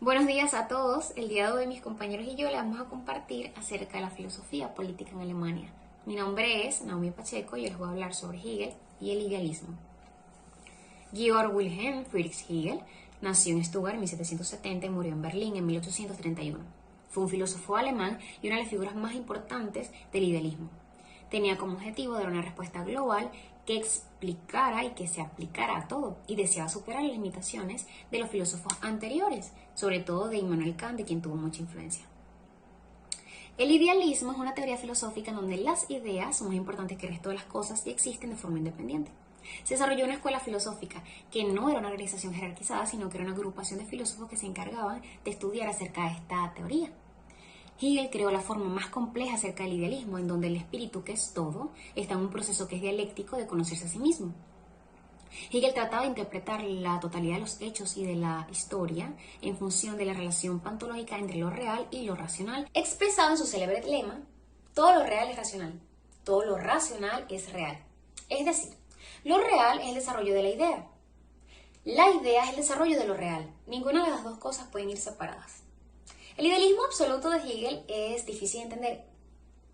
Buenos días a todos. El día de hoy mis compañeros y yo les vamos a compartir acerca de la filosofía política en Alemania. Mi nombre es Naomi Pacheco y yo les voy a hablar sobre Hegel y el idealismo. Georg Wilhelm Friedrich Hegel nació en Stuttgart en 1770 y murió en Berlín en 1831. Fue un filósofo alemán y una de las figuras más importantes del idealismo. Tenía como objetivo dar una respuesta global que explicara y que se aplicara a todo, y deseaba superar las limitaciones de los filósofos anteriores, sobre todo de Immanuel Kant, de quien tuvo mucha influencia. El idealismo es una teoría filosófica en donde las ideas son más importantes que el resto de las cosas y existen de forma independiente. Se desarrolló una escuela filosófica que no era una organización jerarquizada, sino que era una agrupación de filósofos que se encargaban de estudiar acerca de esta teoría. Hegel creó la forma más compleja acerca del idealismo, en donde el espíritu, que es todo, está en un proceso que es dialéctico de conocerse a sí mismo. Hegel trataba de interpretar la totalidad de los hechos y de la historia en función de la relación pantológica entre lo real y lo racional, expresado en su célebre lema: todo lo real es racional, todo lo racional es real. Es decir, lo real es el desarrollo de la idea es el desarrollo de lo real. Ninguna de las dos cosas pueden ir separadas. El idealismo absoluto de Hegel es difícil de entender,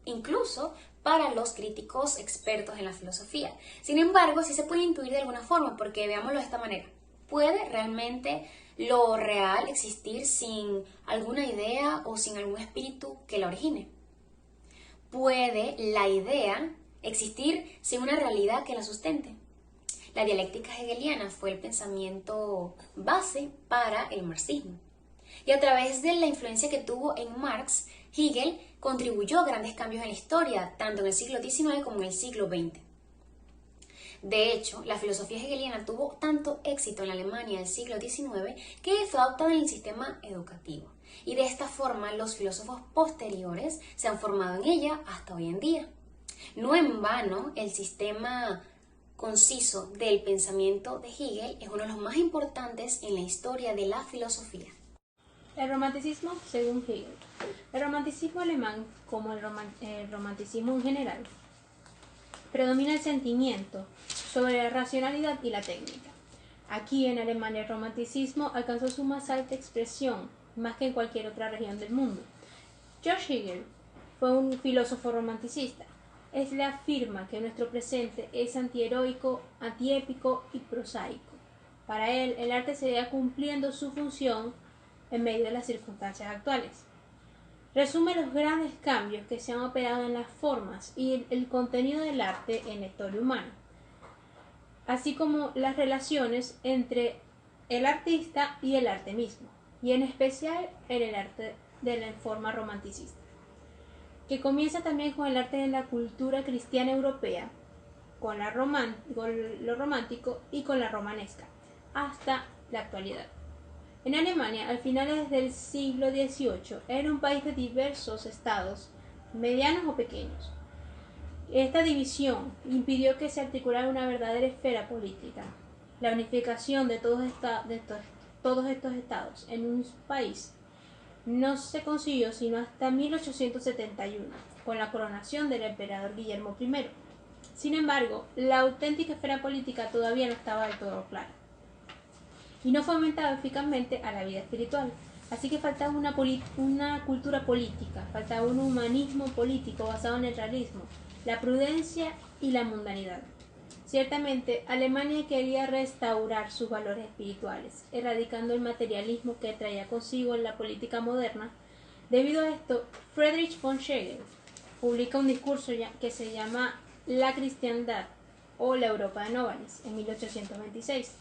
incluso para los críticos expertos en la filosofía. Sin embargo, sí se puede intuir de alguna forma, porque veámoslo de esta manera. ¿Puede realmente lo real existir sin alguna idea o sin algún espíritu que la origine? ¿Puede la idea existir sin una realidad que la sustente? La dialéctica hegeliana fue el pensamiento base para el marxismo. Y a través de la influencia que tuvo en Marx, Hegel contribuyó a grandes cambios en la historia, tanto en el siglo XIX como en el siglo XX. De hecho, la filosofía hegeliana tuvo tanto éxito en la Alemania del siglo XIX que fue adoptada en el sistema educativo. Y de esta forma, los filósofos posteriores se han formado en ella hasta hoy en día. No en vano, el sistema conciso del pensamiento de Hegel es uno de los más importantes en la historia de la filosofía. El romanticismo según Hegel. El romanticismo alemán, como el romanticismo en general, predomina el sentimiento sobre la racionalidad y la técnica. Aquí en Alemania el romanticismo alcanzó su más alta expresión, más que en cualquier otra región del mundo. Georg Hegel fue un filósofo romanticista. Él afirma que nuestro presente es antiheroico, antiépico y prosaico. Para él, el arte seguirá cumpliendo su función en medio de las circunstancias actuales. Resume los grandes cambios que se han operado en las formas y el contenido del arte en la historia humana, así como las relaciones entre el artista y el arte mismo, y en especial en el arte de la forma romanticista, que comienza también con el arte de la cultura cristiana europea, con lo romántico y con la romanesca, hasta la actualidad. En Alemania, al finales del siglo XVIII, era un país de diversos estados, medianos o pequeños. Esta división impidió que se articulara una verdadera esfera política. La unificación de todos estos estados en un país no se consiguió sino hasta 1871, con la coronación del emperador Guillermo I. Sin embargo, la auténtica esfera política todavía no estaba del todo clara y no fomentaba eficazmente a la vida espiritual. Así que faltaba una cultura política, faltaba un humanismo político basado en el realismo, la prudencia y la mundanidad. Ciertamente, Alemania quería restaurar sus valores espirituales, erradicando el materialismo que traía consigo la política moderna. Debido a esto, Friedrich von Hegel publica un discurso que se llama La cristiandad o la Europa de Novalis en 1826.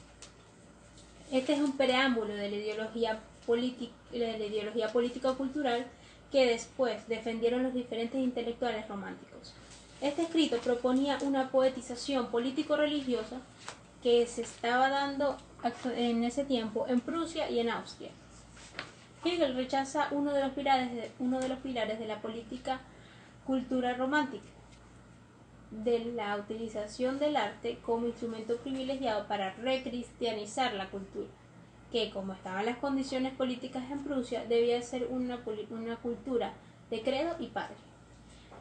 Este es un preámbulo de la ideología político-cultural que después defendieron los diferentes intelectuales románticos. Este escrito proponía una poetización político-religiosa que se estaba dando en ese tiempo en Prusia y en Austria. Hegel rechaza uno de los pilares de la política cultura romántica, de la utilización del arte como instrumento privilegiado para recristianizar la cultura, que, como estaban las condiciones políticas en Prusia, debía ser una cultura de credo y padre.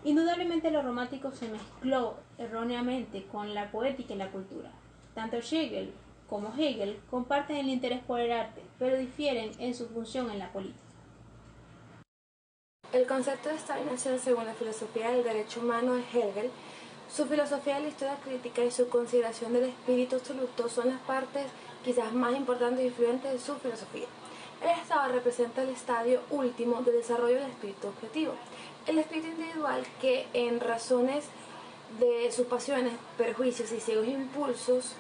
Indudablemente lo romántico se mezcló erróneamente con la poética y la cultura. Tanto Hegel como Hegel, comparten el interés por el arte, pero difieren en su función en la política. El concepto de Estado-nación según la filosofía del derecho humano de Hegel, su filosofía de la historia crítica y su consideración del espíritu absoluto son las partes quizás más importantes e influyentes de su filosofía. El Estado representa el estadio último del desarrollo del espíritu objetivo, el espíritu individual que en razones de sus pasiones, perjuicios y ciegos impulsos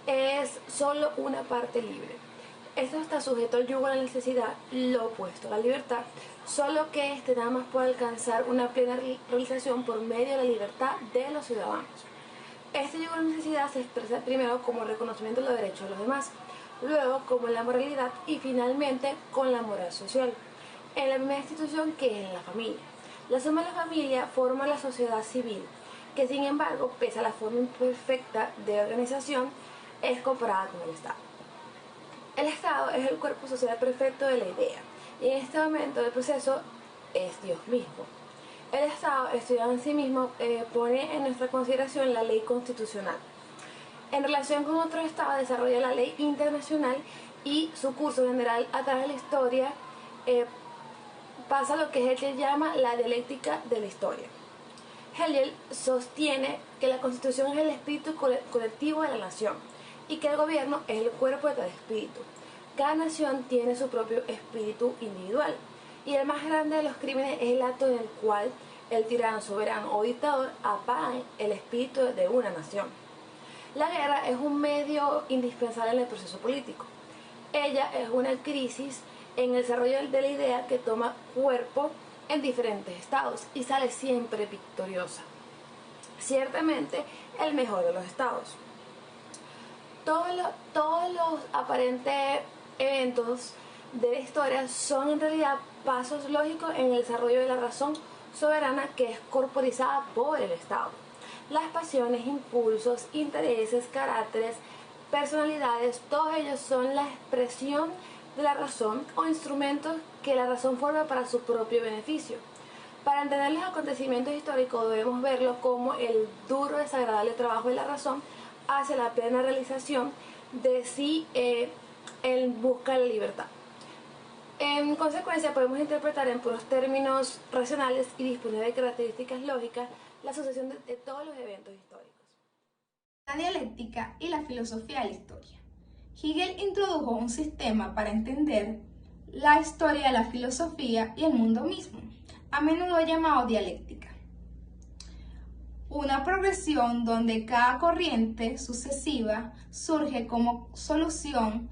es solo una parte libre. Esto está sujeto al yugo de la necesidad, lo opuesto a la libertad, solo que éste nada más puede alcanzar una plena realización por medio de la libertad de los ciudadanos. Este yugo de la necesidad se expresa primero como reconocimiento de los derechos de los demás, luego como en la moralidad y finalmente con la moral social, en la primera institución que es en la familia. La suma de la familia forma la sociedad civil, que sin embargo, pese a la forma imperfecta de organización, es comparada con el Estado. El Estado es el cuerpo social perfecto de la idea, y en este momento del proceso es Dios mismo. El Estado, estudiado en sí mismo, pone en nuestra consideración la ley constitucional. En relación con otros estados, desarrolla la ley internacional y su curso general a través de la historia pasa lo que Hegel llama la dialéctica de la historia. Hegel sostiene que la Constitución es el espíritu colectivo de la nación y que el gobierno es el cuerpo de tal espíritu. Cada nación tiene su propio espíritu individual y el más grande de los crímenes es el acto en el cual el tirano, soberano o dictador apagan el espíritu de una nación. La guerra es un medio indispensable en el proceso político. Ella es una crisis en el desarrollo de la idea que toma cuerpo en diferentes estados y sale siempre victoriosa. Ciertamente el mejor de los estados. Todos los aparentes eventos de la historia son en realidad pasos lógicos en el desarrollo de la razón soberana que es corporizada por el Estado. Las pasiones, impulsos, intereses, caracteres, personalidades, todos ellos son la expresión de la razón o instrumentos que la razón forma para su propio beneficio. Para entender los acontecimientos históricos debemos verlo como el duro, desagradable trabajo de la razón hacia la plena realización de sí en busca de la libertad. En consecuencia, podemos interpretar en puros términos racionales y disponer de características lógicas la sucesión de todos los eventos históricos. La dialéctica y la filosofía de la historia. Hegel introdujo un sistema para entender la historia de la filosofía y el mundo mismo, a menudo llamado dialéctica. Una progresión donde cada corriente sucesiva surge como solución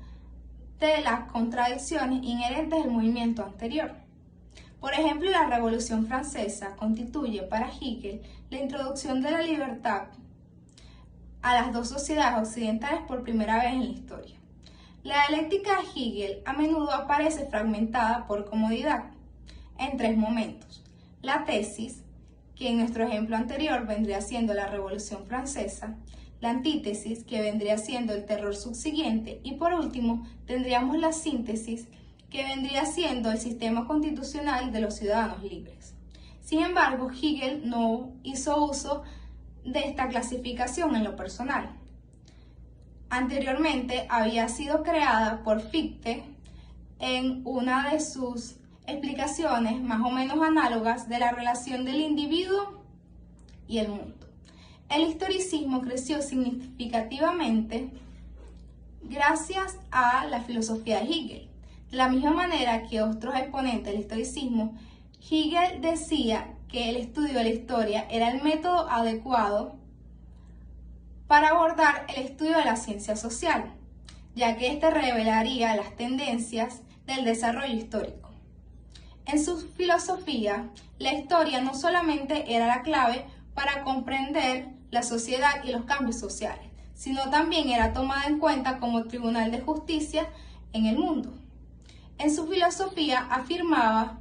de las contradicciones inherentes al movimiento anterior. Por ejemplo, la Revolución Francesa constituye para Hegel la introducción de la libertad a las dos sociedades occidentales por primera vez en la historia. La dialéctica de Hegel a menudo aparece fragmentada por comodidad en tres momentos. La tesis, que en nuestro ejemplo anterior vendría siendo la Revolución Francesa, la antítesis, que vendría siendo el terror subsiguiente, y por último tendríamos la síntesis, que vendría siendo el sistema constitucional de los ciudadanos libres. Sin embargo, Hegel no hizo uso de esta clasificación en lo personal. Anteriormente había sido creada por Fichte en una de sus explicaciones más o menos análogas de la relación del individuo y el mundo. El historicismo creció significativamente gracias a la filosofía de Hegel. De la misma manera que otros exponentes del historicismo, Hegel decía que el estudio de la historia era el método adecuado para abordar el estudio de la ciencia social, ya que éste revelaría las tendencias del desarrollo histórico. En su filosofía, la historia no solamente era la clave para comprender la sociedad y los cambios sociales, sino también era tomada en cuenta como tribunal de justicia en el mundo. En su filosofía afirmaba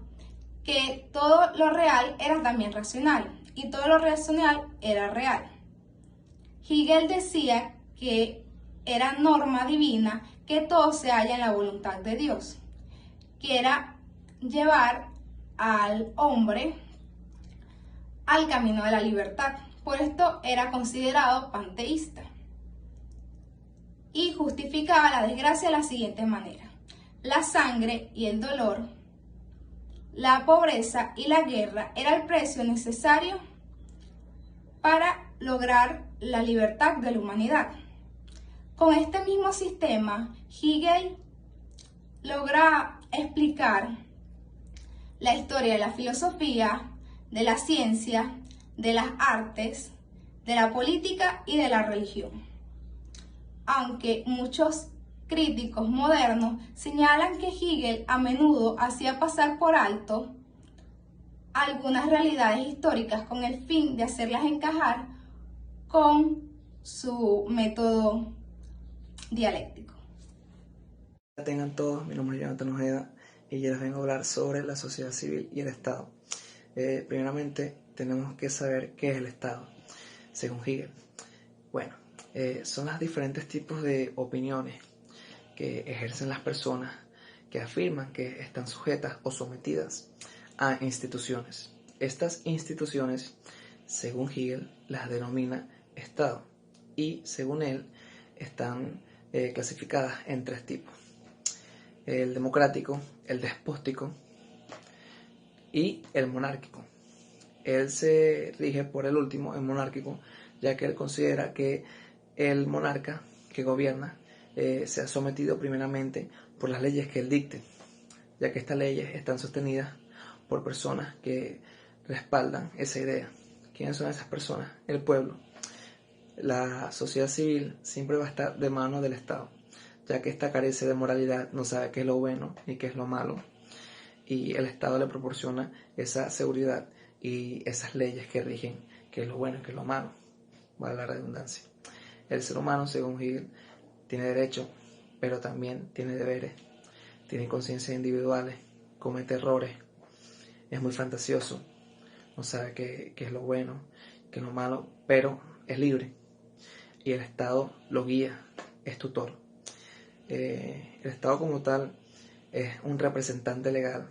que todo lo real era también racional y todo lo racional era real. Hegel decía que era norma divina que todo se halla en la voluntad de Dios, que era llevar al hombre al camino de la libertad. Por esto era considerado panteísta. y justificaba la desgracia de la siguiente manera: la sangre y el dolor, la pobreza y la guerra era el precio necesario para lograr la libertad de la humanidad. Con este mismo sistema, Hegel logra explicar la historia de la filosofía, de la ciencia, de las artes, de la política y de la religión. Aunque muchos críticos modernos señalan que Hegel a menudo hacía pasar por alto algunas realidades históricas con el fin de hacerlas encajar con su método dialéctico. Tengan todos, mi nombre es Jonathan Ojeda y yo les vengo a hablar sobre la sociedad civil y el Estado. Primeramente tenemos que saber qué es el Estado, según Hegel. Bueno, son los diferentes tipos de opiniones que ejercen las personas que afirman que están sujetas o sometidas a instituciones. Estas instituciones, según Hegel, las denomina Estado y según él están clasificadas en tres tipos: el democrático, el despótico y el monárquico. Él se rige por el último, el monárquico, ya que él considera que el monarca que gobierna se ha sometido primeramente por las leyes que él dicte, ya que estas leyes están sostenidas por personas que respaldan esa idea. ¿Quiénes son esas personas? El pueblo. La sociedad civil siempre va a estar de mano del Estado, ya que ésta carece de moralidad, no sabe qué es lo bueno y qué es lo malo, y el Estado le proporciona esa seguridad y esas leyes que rigen qué es lo bueno y qué es lo malo, vale la redundancia. El ser humano, según Hegel, tiene derechos, pero también tiene deberes, tiene conciencias individuales, comete errores, es muy fantasioso, no sabe qué es lo bueno, qué es lo malo, pero es libre y el Estado lo guía, es tutor. El Estado como tal es un representante legal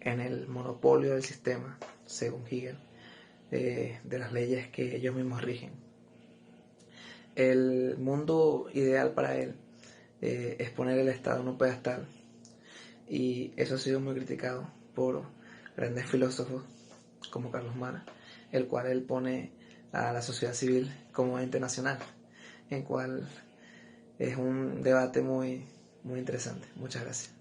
en el monopolio del sistema, según Hegel, de las leyes que ellos mismos rigen. El mundo ideal para él es poner el Estado en un pedestal, y eso ha sido muy criticado por grandes filósofos como Carlos Mara, el cual él pone a la sociedad civil como ente nacional, en cual es un debate muy interesante. Muchas gracias.